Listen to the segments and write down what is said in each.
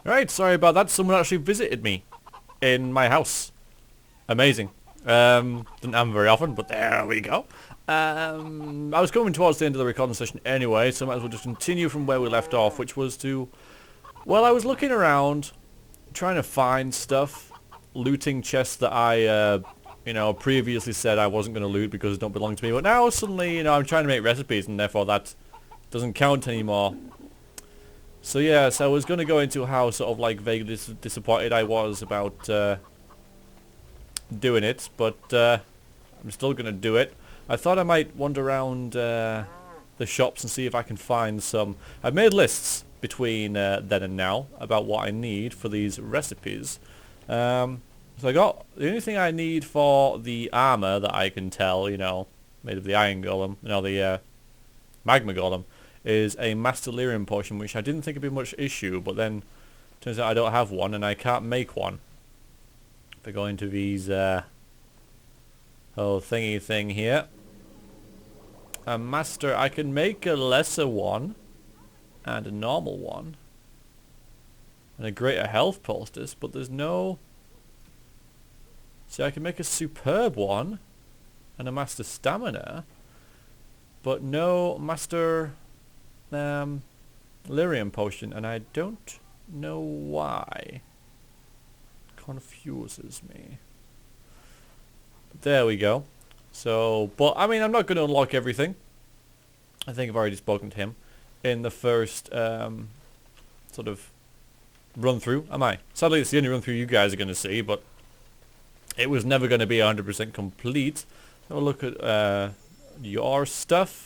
Alright, sorry about that. Someone actually visited me in my house. Amazing. Doesn't happen very often, but there we go. I was coming towards the end of the recording session anyway, so I might as well just continue from where we left off, which was to... Well, I was looking around, trying to find stuff, looting chests that I, previously said I wasn't going to loot because it don't belong to me, but now suddenly, I'm trying to make recipes, and therefore that doesn't count anymore. So yeah, so I was going to go into how sort of like vaguely disappointed I was about doing it, but I'm still going to do it. I thought I might wander around the shops and see if I can find some... I've made lists between then and now about what I need for these recipes. So I got... The only thing I need for the armor that I can tell, made of the iron golem, the magma golem, is a Master Lyrium potion, which I didn't think would be much issue, but then turns out I don't have one and I can't make one. If I go into these whole thingy thing here, a master, I can make a lesser one and a normal one and a greater health poultice, but there's no... See, I can make a superb one and a master stamina, but no master lyrium potion, and I don't know why. Confuses me. There we go. So, but I mean, I'm not going to unlock everything. I think I've already spoken to him in the first sort of run through. Am I? Sadly, it's the only run through you guys are going to see, but it was never going to be 100% complete. Have a look at your stuff.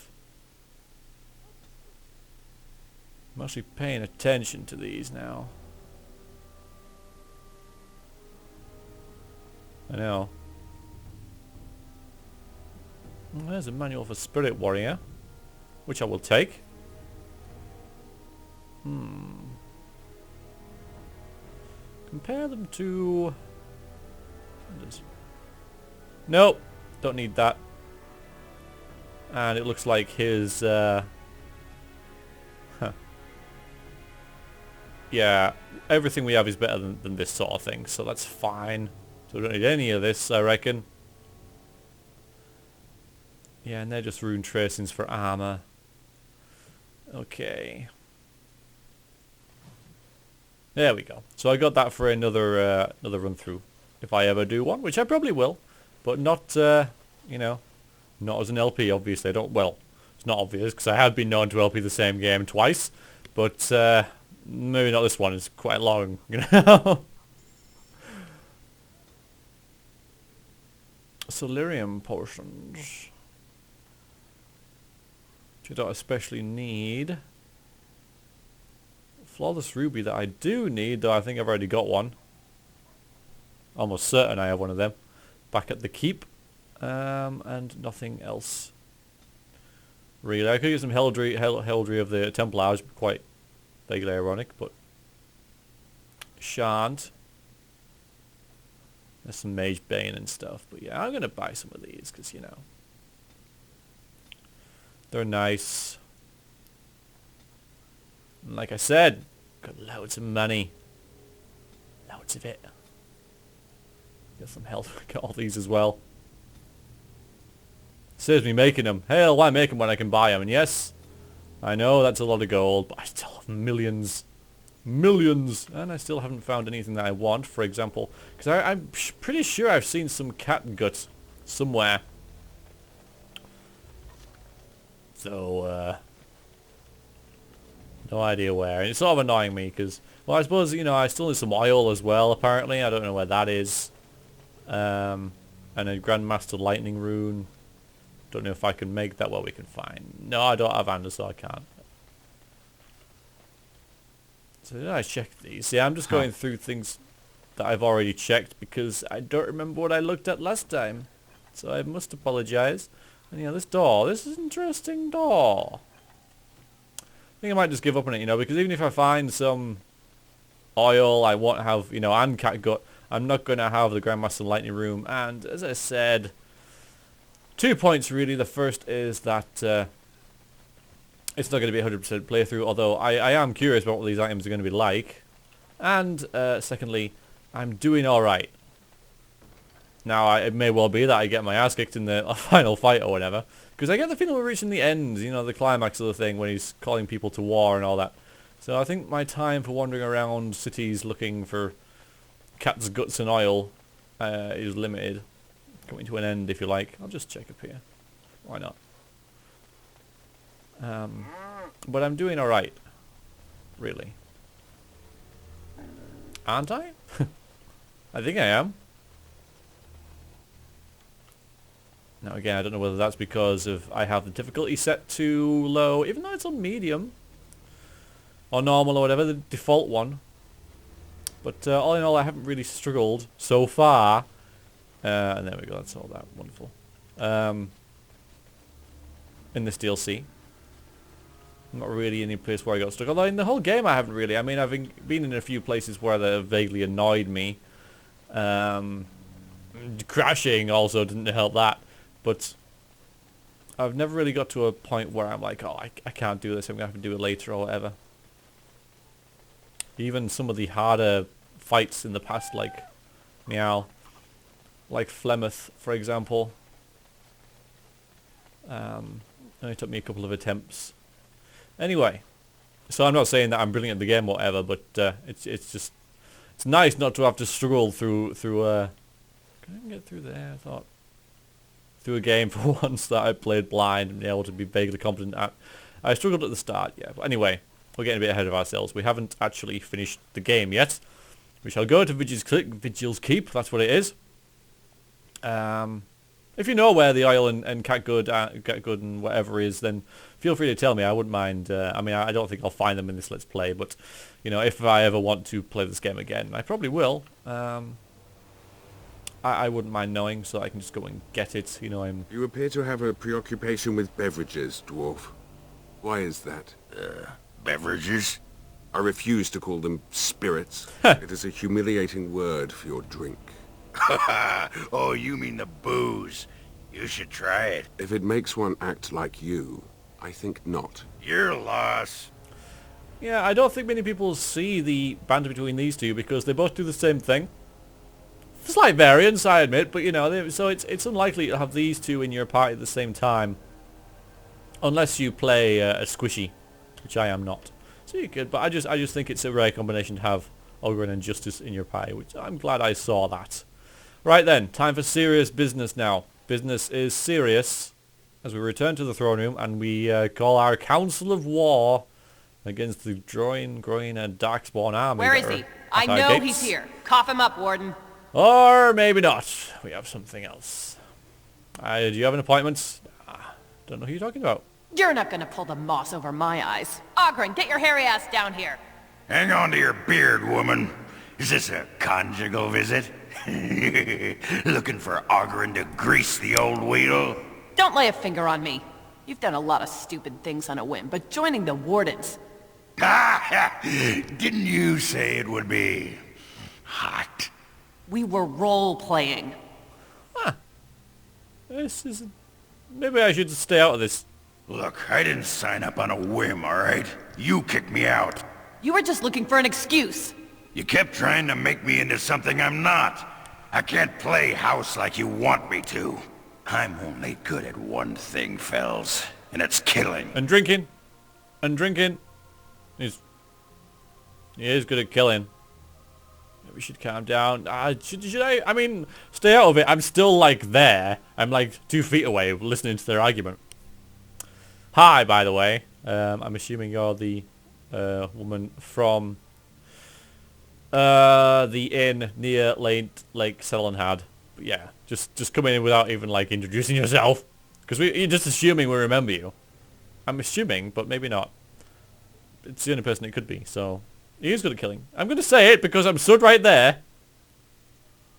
I'm actually paying attention to these now. I know. Well, there's a manual for Spirit Warrior, which I will take. Compare them to... Nope, don't need that. And it looks like his... Yeah, everything we have is better than this sort of thing, so that's fine. So we don't need any of this, I reckon. Yeah, and they're just rune tracings for armor. Okay. There we go. So I got that for another run through, if I ever do one, which I probably will, but not not as an LP. Obviously, I don't. Well, it's not obvious because I have been known to LP the same game twice, but maybe not this one. It's quite long, So lyrium potions, which I don't especially need. Flawless ruby that I do need, though I think I've already got one. Almost certain I have one of them. Back at the keep. And nothing else. Really, I could use some heraldry of the Templars, quite vaguely ironic, but shan't. There's some Mage Bane and stuff, but yeah, I'm gonna buy some of these because they're nice. And like I said, got loads of money, loads of it. Got some health. Got all these as well. Saves me making them. Hell, why make them when I can buy them? And yes, I know that's a lot of gold, but I still have millions. Millions! And I still haven't found anything that I want, for example. Because I'm pretty sure I've seen some cat gut somewhere. So, no idea where. And it's sort of annoying me because, well, I suppose, I still need some oil as well, apparently. I don't know where that is. And a Grandmaster Lightning Rune. Don't know if I can make that. Well, we can find. No, I don't have Anders, so I can't. So did I check these? See, I'm just going through things that I've already checked because I don't remember what I looked at last time. So I must apologize. And this door. This is an interesting door. I think I might just give up on it, because even if I find some oil, I won't have, and cat gut, I'm not going to have the Grandmaster Lightning Room. And as I said, 2 points really. The first is that it's not going to be a 100% playthrough, although I am curious about what these items are going to be like. And secondly, I'm doing alright. Now, it may well be that I get my ass kicked in the final fight or whatever. Because I get the feeling we're reaching the end, you know, the climax of the thing when he's calling people to war and all that. So I think my time for wandering around cities looking for cat's guts and oil is limited. Coming to an end, if you like. I'll just check up here. Why not? But I'm doing alright. Really. Aren't I? I think I am. Now again, I don't know whether that's because of I have the difficulty set to low, even though it's on medium. Or normal or whatever, the default one. But all in all, I haven't really struggled so far. And there we go, that's all that. Wonderful. In this DLC. Not really any place where I got stuck. Although in the whole game I haven't really. I mean, I've been in a few places where they vaguely annoyed me. Crashing also didn't help that. But I've never really got to a point where I'm like, oh, I can't do this. I'm going to have to do it later or whatever. Even some of the harder fights in the past, like Meow, like Flemeth, for example. Only took me a couple of attempts. Anyway, so I'm not saying that I'm brilliant at the game or whatever, but it's just it's nice not to have to struggle through. Can I get through there? I thought through a game for once that I played blind and able to be vaguely competent at. I struggled at the start, yeah. But anyway, we're getting a bit ahead of ourselves. We haven't actually finished the game yet. We shall go to Vigil's Keep. That's what it is. If you know where the oil and catgut and whatever is, then feel free to tell me. I wouldn't mind. I mean, I don't think I'll find them in this Let's Play, but you know, if I ever want to play this game again, I probably will. I wouldn't mind knowing, so I can just go and get it. You know, You appear to have a preoccupation with beverages, dwarf. Why is that? Beverages? I refuse to call them spirits. It is a humiliating word for your drink. Oh, you mean the booze. You should try it. If it makes one act like you, I think not. Your loss. Yeah, I don't think many people see the banter between these two because they both do the same thing. Slight variance, I admit, but you know, so it's unlikely to have these two in your party at the same time, unless you play a squishy, which I am not. So you could, but I just think it's a rare combination to have Ogre and Justice in your party, which I'm glad I saw that. Right then, time for serious business now. Business is serious as we return to the throne room and we call our Council of War against the growing and Darkspawn army. Where is he? I know he's here. Cough him up, Warden. Or maybe not. We have something else. Do you have an appointment? Don't know who you're talking about. You're not gonna pull the moss over my eyes. Ogren, get your hairy ass down here. Hang on to your beard, woman. Is this a conjugal visit? Looking for Ogren to grease the old wheel? Don't lay a finger on me. You've done a lot of stupid things on a whim, but joining the Wardens... Didn't you say it would be hot? We were role-playing. Huh. This is... Maybe I should stay out of this. Look, I didn't sign up on a whim, alright? You kicked me out. You were just looking for an excuse. You kept trying to make me into something I'm not. I can't play house like you want me to. I'm only good at one thing, Fells, and it's killing. And drinking. And drinking. He is good at killing. We should calm down. Should I? I mean, stay out of it. I'm still like there. I'm like 2 feet away listening to their argument. Hi, by the way. I'm assuming you're the woman from the inn near Lake Sellenhad. But yeah, just come in without even like introducing yourself. Because you're just assuming we remember you. I'm assuming, but maybe not. It's the only person it could be, so... He is good at killing. I'm going to say it because I'm stood right there.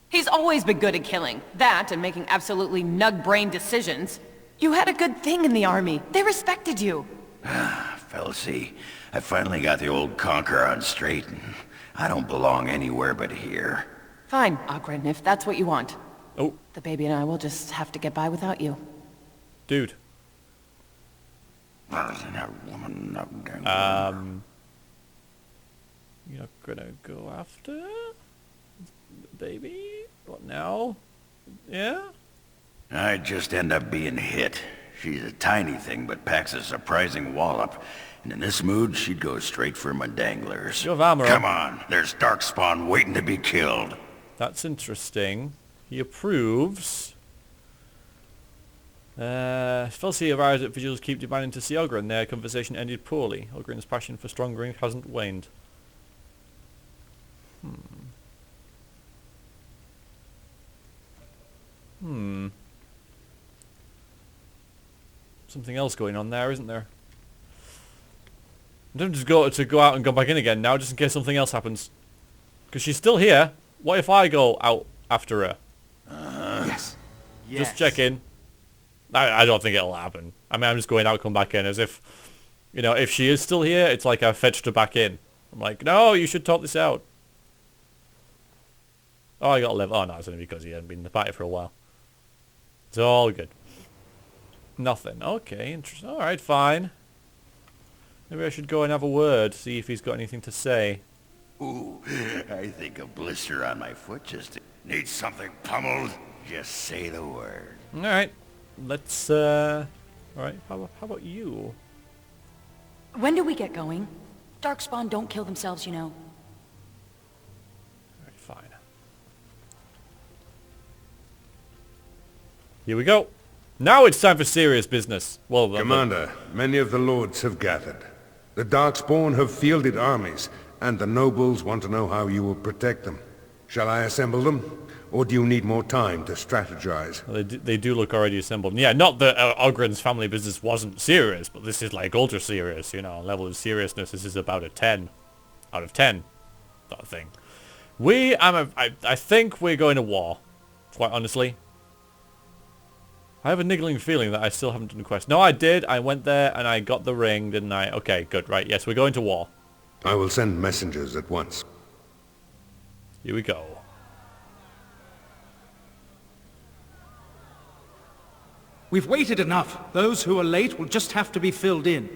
He's always been good at killing. That and making absolutely nug-brain decisions. You had a good thing in the army. They respected you. Felsie, I finally got the old conquer on straight. And I don't belong anywhere but here. Fine, Ogren, if that's what you want. Oh. The baby and I will just have to get by without you. Dude. You're not gonna go after baby? What now? Yeah? I'd just end up being hit. She's a tiny thing, but packs a surprising wallop. And in this mood, she'd go straight for my danglers. You have armor Come on. on, there's Darkspawn waiting to be killed. That's interesting. He approves. Felsi arrives at Vigil's Keep demanding to see Ogren. Their conversation ended poorly. Ogren's passion for strong drink hasn't waned. Something else going on there, isn't there? I'm tempted to go out and go back in again now, just in case something else happens. Because she's still here. What if I go out after her? Yes. Just check in. I don't think it'll happen. I mean, I'm just going out, come back in, as if, you know, if she is still here, it's like I fetched her back in. I'm like, no, you should talk this out. Oh, I got a level. Oh, no, it's only because he hadn't been in the party for a while. It's all good. Nothing. Okay, interesting. Alright, fine. Maybe I should go and have a word, see if he's got anything to say. Ooh, I think a blister on my foot just needs something pummeled. Just say the word. Alright, let's, alright, how about you? When do we get going? Darkspawn don't kill themselves, you know. Alright, fine. Here we go. Now it's time for serious business. Well, Commander, many of the lords have gathered. The Darkspawn have fielded armies, and the nobles want to know how you will protect them. Shall I assemble them, or do you need more time to strategize? well, they do look already assembled. Yeah, not that Ogren's family business wasn't serious, but this is like ultra serious, you know, level of seriousness. This is about a 10 out of 10 sort of thing. I think we're going to war, quite honestly. I have a niggling feeling that I still haven't done the quest. No, I did. I went there and I got the ring, didn't I? Okay, good. Right, yes, we're going to war. I will send messengers at once. Here we go. We've waited enough. Those who are late will just have to be filled in.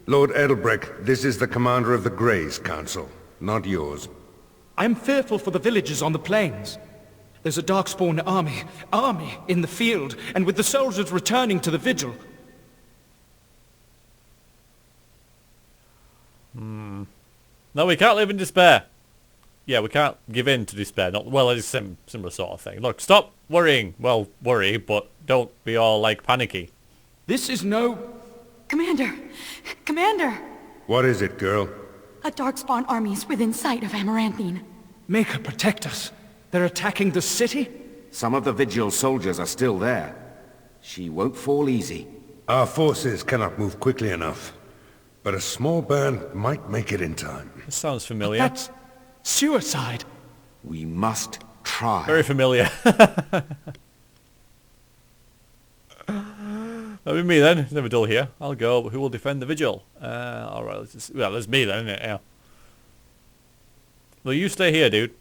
Lord Edelbrecht, this is the commander of the Greys Council, not yours. I'm fearful for the villagers on the plains. There's a Darkspawn army in the field, and with the soldiers returning to the vigil. No, we can't live in despair. Yeah, we can't give in to despair. Not well, it's a similar sort of thing. Look, stop worrying. Well, worry, but don't be all, like, panicky. This is no... Commander! Commander! What is it, girl? A Darkspawn army is within sight of Amaranthine. Make her protect us. They're attacking the city? Some of the Vigil soldiers are still there. She won't fall easy. Our forces cannot move quickly enough, but a small band might make it in time. This sounds familiar. That's suicide. We must try. Very familiar. That'll be me then. It's never dull here. I'll go. Who will defend the vigil? Alright, well, there's me then, isn't it? Yeah. Well, you stay here, dude.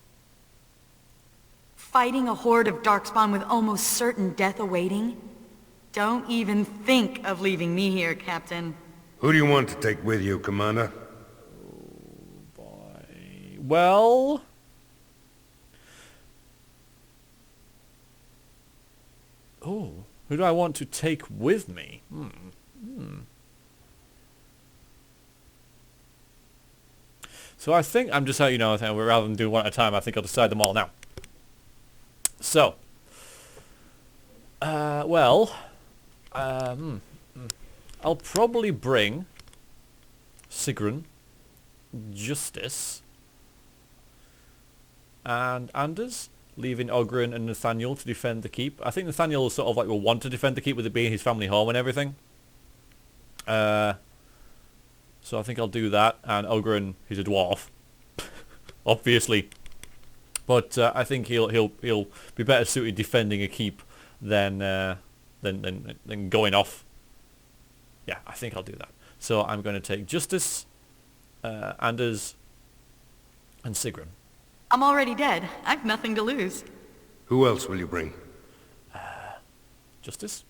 Fighting a horde of Darkspawn with almost certain death awaiting? Don't even think of leaving me here, Captain. Who do you want to take with you, Commander? Well... Oh, who do I want to take with me? So I think I'm just, you know, rather than do one at a time, I think I'll decide them all now. So, well, I'll probably bring Sigrun, Justice, and Anders, leaving Ogren and Nathaniel to defend the keep. I think Nathaniel sort of like will want to defend the keep with it being his family home and everything. So I think I'll do that. And Ogren, he's a dwarf, obviously. But I think he'll be better suited defending a keep than going off. Yeah, I think I'll do that. So I'm going to take Justice, Anders, and Sigrun. I'm already dead. I've nothing to lose. Who else will you bring? Justice?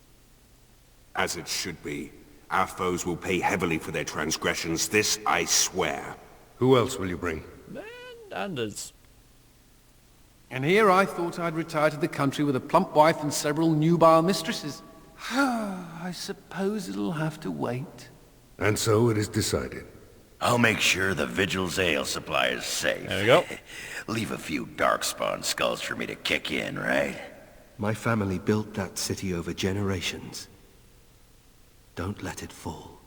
As it should be. Our foes will pay heavily for their transgressions, this I swear. Who else will you bring? Anders. And here I thought I'd retire to the country with a plump wife and several nubile mistresses. I suppose it'll have to wait. And so it is decided. I'll make sure the Vigil's ale supply is safe. There we go. Leave a few darkspawn skulls for me to kick in, right? My family built that city over generations. Don't let it fall.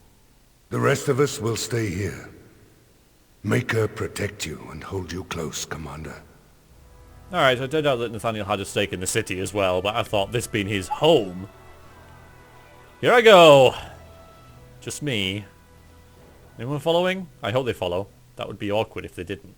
The rest of us will stay here. Maker protect you and hold you close, Commander. Alright, so I don't doubt that Nathaniel had a stake in the city as well, but I thought this being his home... Here I go! Just me. Anyone following? I hope they follow. That would be awkward if they didn't.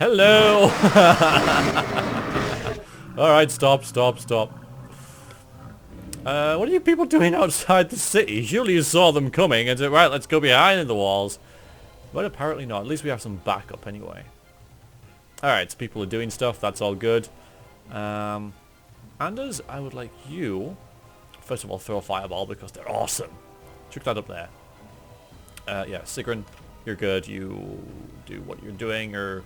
Hello! Alright, stop. What are you people doing outside the city? Surely you saw them coming and said, right, let's go behind the walls. But apparently not. At least we have some backup anyway. Alright, so people are doing stuff. That's all good. Anders, I would like you... First of all, throw a fireball because they're awesome. Chuck that up there. Yeah, Sigrun, you're good. You do what you're doing, or...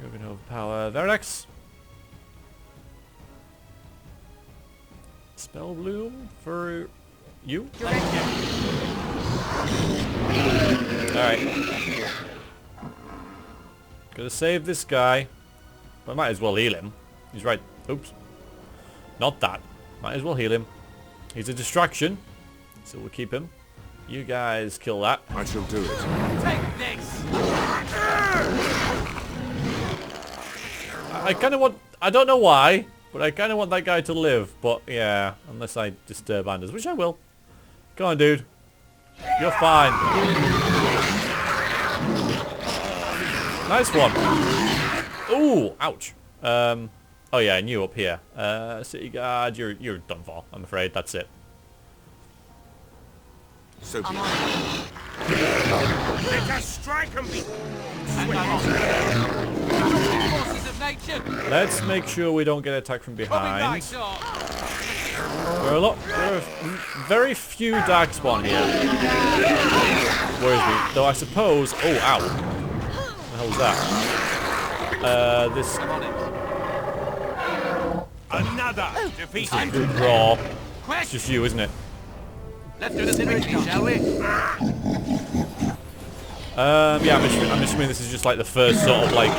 You're going to overpower Veranex. Spell Bloom for you. Alright. Gotta save this guy. But I might as well heal him. He's right. Oops. Not that. Might as well heal him. He's a distraction. So we'll keep him. You guys kill that. I shall do it. Take this! I kind of want... I don't know why, but I kind of want that guy to live. But yeah, unless I disturb Anders, which I will. Go on, dude. You're fine. Nice one. Ooh, ouch. Oh yeah, and you up here. City guard, you're done for. I'm afraid that's it. So be Let us strike and be... Let's make sure we don't get attacked from behind. There are very few darkspawn here. Worries me. Though I suppose... Oh, ow. What the hell was that? This... Another defeated. Good draw. It's just you, isn't it? Let's do this in Italy, shall we? Yeah, I'm assuming this is just like the first sort of like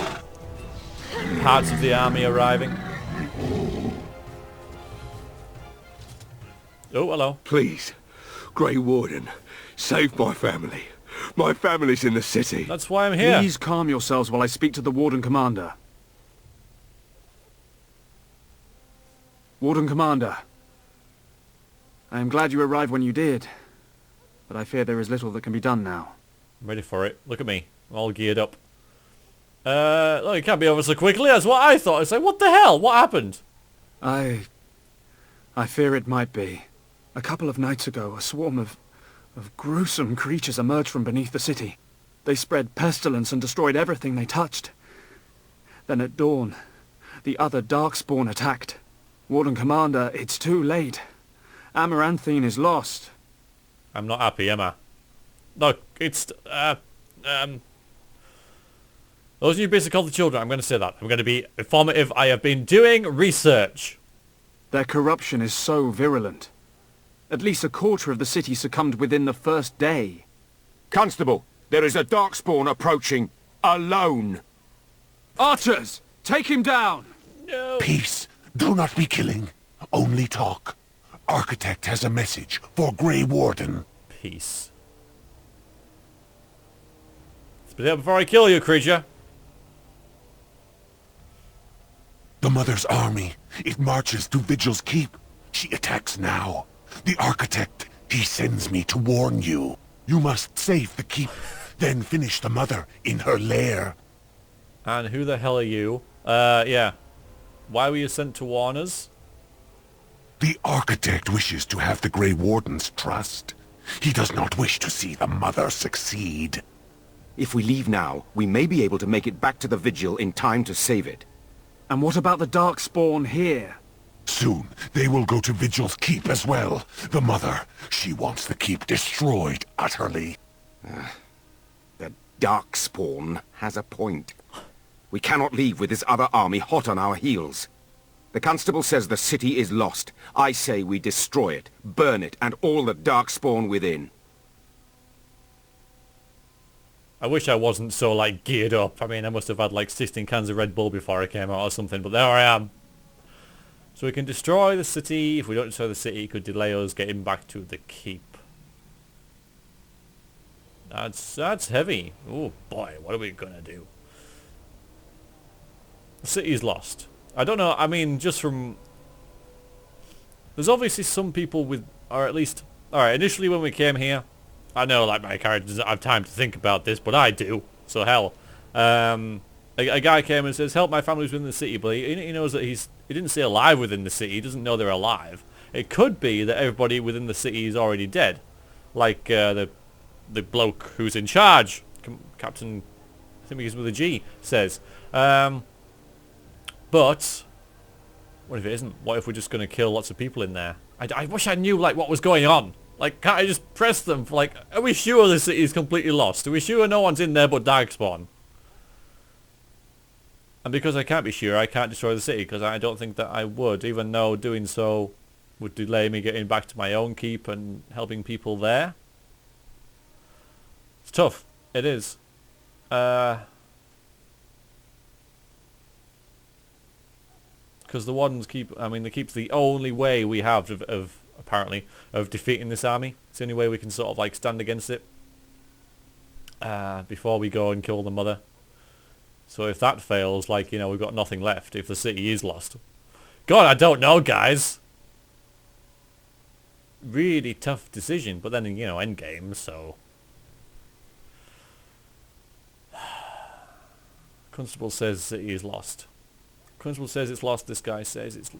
parts of the army arriving. Oh, hello. Please, Grey Warden, save my family. My family's in the city. That's why I'm here. Please calm yourselves while I speak to the Warden Commander. Warden Commander. I am glad you arrived when you did, but I fear there is little that can be done now. I'm ready for it. Look at me. I'm all geared up. Look, it can't be over so quickly. That's what I thought. I was like, what the hell? What happened? I fear it might be. A couple of nights ago, a swarm of gruesome creatures emerged from beneath the city. They spread pestilence and destroyed everything they touched. Then at dawn, the other Darkspawn attacked. Warden Commander, it's too late. Amaranthine is lost. I'm not happy, am I? Look, it's... Those of you basically called the children, I'm going to say that. I'm going to be informative. I have been doing research. Their corruption is so virulent. At least a quarter of the city succumbed within the first day. Constable, there is a Darkspawn approaching, alone. Archers, take him down! No. Peace. Do not be killing. Only talk. Architect has a message for Grey Warden. Peace. Spit it up before I kill you, creature. The Mother's army. It marches to Vigil's Keep. She attacks now. The architect, he sends me to warn you. You must save the keep, then finish the mother in her lair. And who the hell are you? Yeah. Why were you sent to warn us? The architect wishes to have the Grey Warden's trust. He does not wish to see the mother succeed. If we leave now, we may be able to make it back to the Vigil in time to save it. And what about the Darkspawn here? Soon, they will go to Vigil's keep as well. The mother, she wants the keep destroyed utterly. The Darkspawn has a point. We cannot leave with this other army hot on our heels. The Constable says the city is lost. I say we destroy it, burn it, and all the Darkspawn within. I wish I wasn't so, like, geared up. I mean, I must have had, like, 16 cans of Red Bull before I came out or something, but there I am. So we can destroy the city. If we don't destroy the city, it could delay us getting back to the keep. That's heavy. Oh, boy, what are we gonna do? The city is lost. I don't know, I mean, just from... There's obviously some people with... Or at least... Alright, initially when we came here... I know, like, my character doesn't have time to think about this, but I do. So, hell. A guy came and says, help my family within the city, but he knows that he didn't say alive within the city. He doesn't know they're alive. It could be that everybody within the city is already dead. Like, the bloke who's in charge. Captain... I think he's with a G. Says. But... What if it isn't? What if we're just going to kill lots of people in there? I wish I knew, like, what was going on. Like, can't I just press them? Like, are we sure the city is completely lost? Are we sure no one's in there but Darkspawn? And because I can't be sure, I can't destroy the city, because I don't think that I would, even though doing so would delay me getting back to my own keep and helping people there. It's tough. It is. Because the Wardens keep... I mean, the keep's the only way we have of apparently, of defeating this army. It's the only way we can sort of, like, stand against it. Before we go and kill the mother. So if that fails, like, you know, we've got nothing left if the city is lost. God, I don't know, guys. Really tough decision, but then, you know, endgame, so... Constable says city is lost. Constable says it's lost, this guy says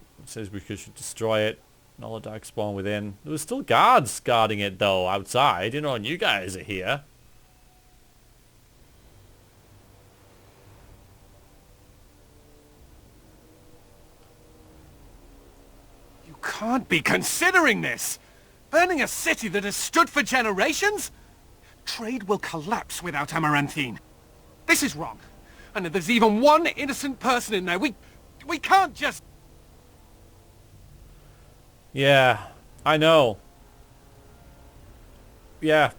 we should destroy it. And all the Darkspawn within. There was still guards guarding it, though, outside, you know, and you guys are here. Can't be considering this! Burning a city that has stood for generations? Trade will collapse without Amaranthine. This is wrong. And if there's even one innocent person in there, we can't just... Yeah, I know. Yeah.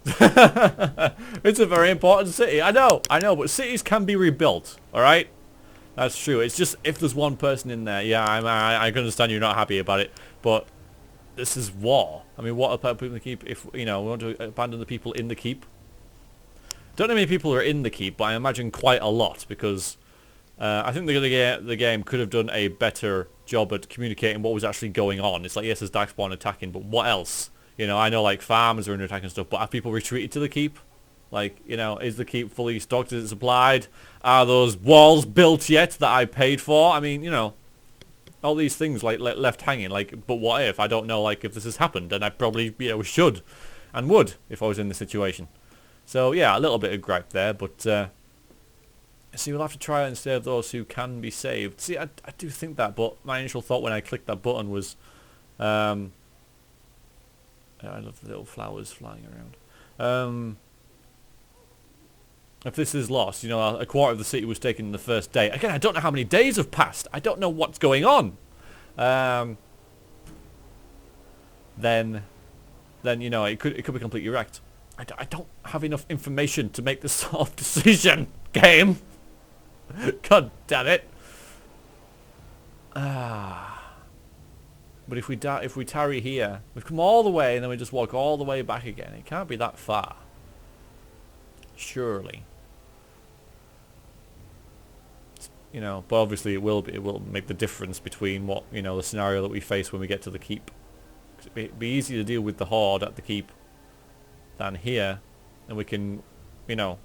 It's a very important city. I know, but cities can be rebuilt, alright? That's true. It's just if there's one person in there, yeah, I can understand you're not happy about it, but this is war. I mean, what about people in the keep? If, you know, we want to abandon the people in the keep. Don't know how many people are in the keep, but I imagine quite a lot, because I think the game could have done a better job at communicating what was actually going on. It's like, yes, there's Darkspawn attacking, but what else? You know, I know, like, farms are under attack and stuff, but have people retreated to the keep? Like, you know, is the keep fully stocked? Is it supplied? Are those walls built yet that I paid for? I mean, you know, all these things, like, left hanging. Like, but what if? I don't know, like, if this has happened. And I probably, you know, should and would if I was in this situation. So, yeah, a little bit of gripe there. But, see, we'll have to try and save those who can be saved. See, I do think that, but my initial thought when I clicked that button was... I love the little flowers flying around. If this is lost, you know, a quarter of the city was taken in the first day. Again, I don't know how many days have passed. I don't know what's going on. Then you know, it could be completely wrecked. I don't have enough information to make this sort of decision, game. God damn it. But if we tarry here, we've come all the way and then we just walk all the way back again. It can't be that far. Surely. You know, but obviously it will make the difference between what, you know, the scenario that we face when we get to the keep It'd be easier to deal with the Horde at the keep than here. And we can, you know...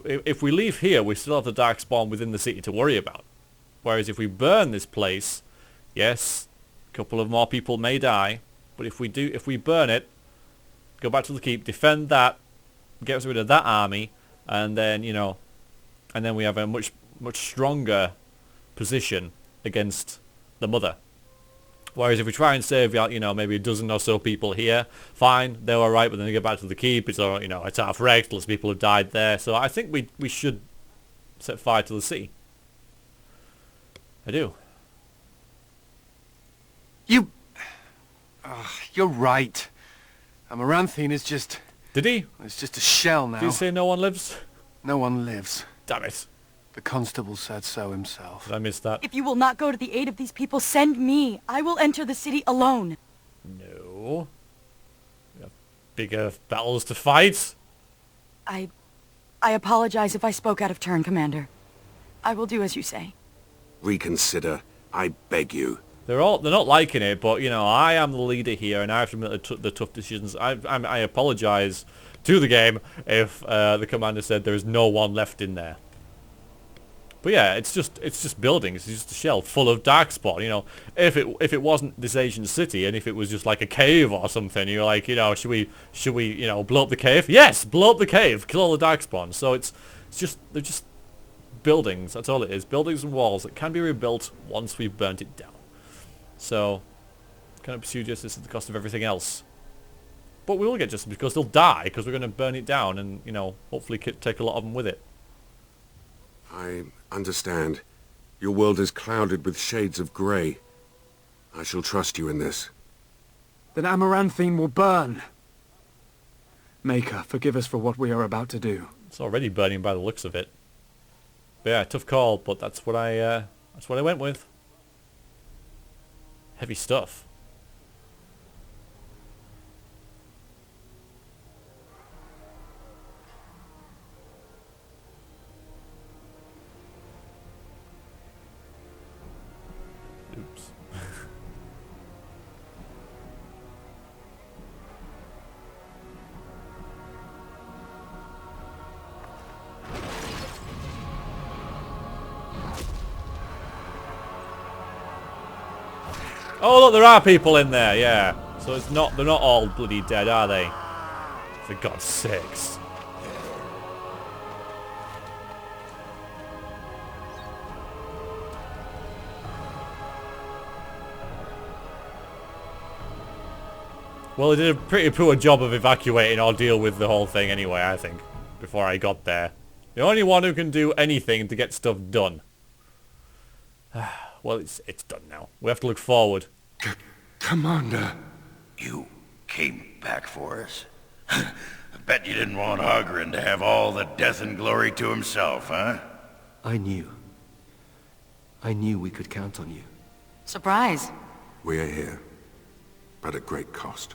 If we leave here, we still have the Darkspawn within the city to worry about. Whereas if we burn this place, yes, a couple of more people may die. But if we burn it, go back to the keep, defend that, get rid of that army, and then, you know, and then we have a much stronger position against the Mother. Whereas if we try and save, you know, maybe a dozen or so people here, fine, they're all right. But then they get back to the keep, it's all, you know, it's half wrecked. Lots of people have died there. So I think we should set fire to the city. I do. You're right. Amaranthine is just... Did he? It's just a shell now. Did he say no one lives? No one lives. Damn it. The constable said so himself. Did I miss that? If you will not go to the aid of these people, send me. I will enter the city alone. No. We have bigger battles to fight. I apologize if I spoke out of turn, Commander. I will do as you say. Reconsider. I beg you. They're not liking it, but you know, I am the leader here, and I have to make the tough decisions. I apologize to the game if the commander said there is no one left in there. But yeah, it's just buildings. It's just a shell full of Darkspawn. You know, if it wasn't this Asian city, and if it was just like a cave or something, you're like, you know, should we you know, blow up the cave? Yes, blow up the cave, kill all the Darkspawn. So they're just buildings. That's all it is. Buildings and walls that can be rebuilt once we've burnt it down. So, kind of pursue justice at the cost of everything else. But we will get justice because they'll die because we're going to burn it down and, you know, hopefully take a lot of them with it. I understand. Your world is clouded with shades of grey. I shall trust you in this. Then Amaranthine will burn. Maker, forgive us for what we are about to do. It's already burning by the looks of it. But yeah, tough call, but that's what I went with. Heavy stuff. Oops. Oh look, there are people in there, yeah. So they're not all bloody dead, are they? For God's sakes. Well, they did a pretty poor job of evacuating or deal with the whole thing anyway, I think, before I got there. The only one who can do anything to get stuff done. Well, it's done now. We have to look forward. Commander. You came back for us? I bet you didn't want Ogren to have all the death and glory to himself, huh? I knew. I knew we could count on you. Surprise. We are here, but at great cost.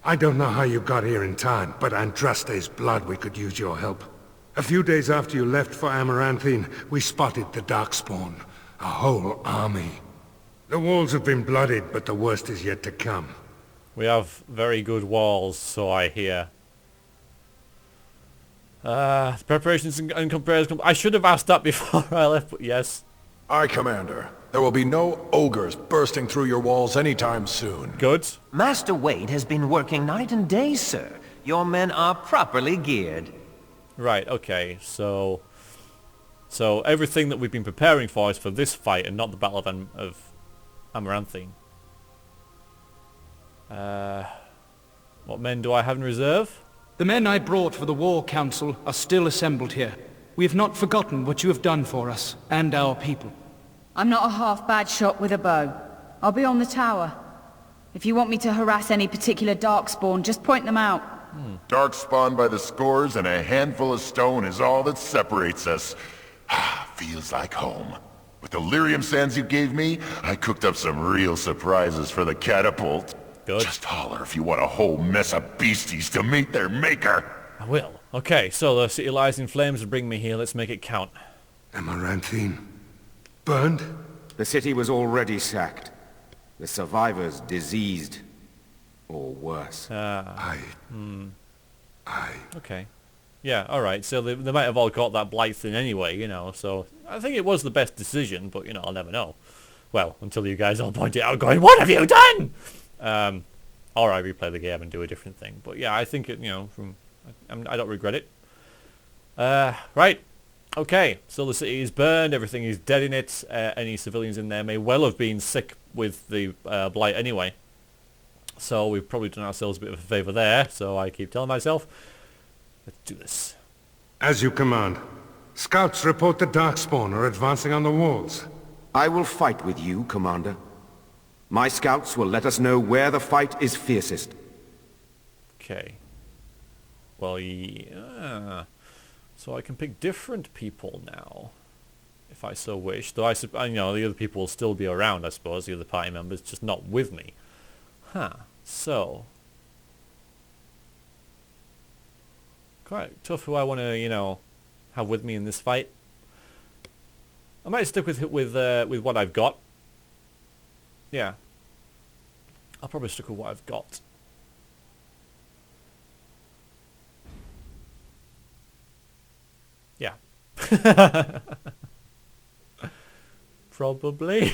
I don't know how you got here in time, but Andraste's blood we could use your help. A few days after you left for Amaranthine, we spotted the Darkspawn. A whole army. The walls have been bloodied, but the worst is yet to come. We have very good walls, so I hear. Preparations and compares. I should have asked that before I left, but yes. Aye, Commander. There will be no ogres bursting through your walls anytime soon. Good. Master Wade has been working night and day, sir. Your men are properly geared. Right, okay, so everything that we've been preparing for is for this fight and not the Battle of Amaranthine. What men do I have in reserve? The men I brought for the War Council are still assembled here. We have not forgotten what you have done for us and our people. I'm not a half-bad shot with a bow. I'll be on the tower. If you want me to harass any particular Darkspawn, just point them out. Darkspawn by the scores and a handful of stone is all that separates us. Feels like home. With the lyrium sands you gave me, I cooked up some real surprises for the catapult. Good. Just holler if you want a whole mess of beasties to meet their maker. I will. Okay, so the city lies in flames to bring me here. Let's make it count. Amaranthine. Burned? The city was already sacked. The survivors diseased, or worse. Okay. Yeah, alright, so they might have all got that blight thing anyway, you know, so I think it was the best decision, but, you know, I'll never know. Well, until you guys all point it out going, what have you done? Or I replay the game and do a different thing. But yeah, I think it, you know, I don't regret it. Right. Okay, so the city is burned, everything is dead in it. Any civilians in there may well have been sick with the blight anyway. So we've probably done ourselves a bit of a favour there, so I keep telling myself, let's do this. As you command. Scouts report the Darkspawn are advancing on the walls. I will fight with you, Commander. My scouts will let us know where the fight is fiercest. Okay. Well, yeah. So I can pick different people now, if I so wish. Though you know, the other people will still be around, I suppose, the other party members, just not with me. Huh. So. Quite tough who I want to, you know, have with me in this fight. I might stick with what I've got. Yeah. I'll probably stick with what I've got. Yeah. Probably.